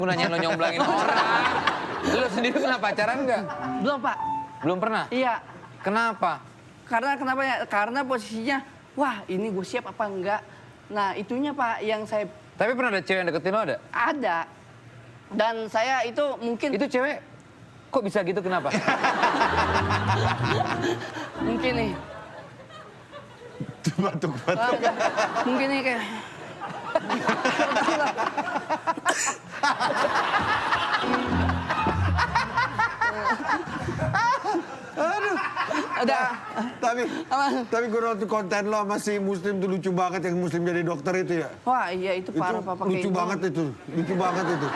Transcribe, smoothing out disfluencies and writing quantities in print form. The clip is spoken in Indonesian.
Aku nanya lo nyomblangin orang. Lo sendiri pernah pacaran nggak? Belum, Pak. Belum pernah? Iya. Kenapa? Karena kenapa ya? Karena posisinya, wah ini gue siap apa enggak. Nah itunya Pak yang saya... Tapi pernah ada cewek yang deketin lo ada? Ada. Dan saya itu mungkin... Itu cewek kok bisa gitu kenapa? Mungkin nih. Batuk-batuk. Mungkin nih kayak... Ada. Tapi gue nonton konten lo sama si Muslim tuh lucu banget, yang Muslim jadi dokter itu ya. Wah iya itu parah Papa. Lucu banget itu, lucu banget itu.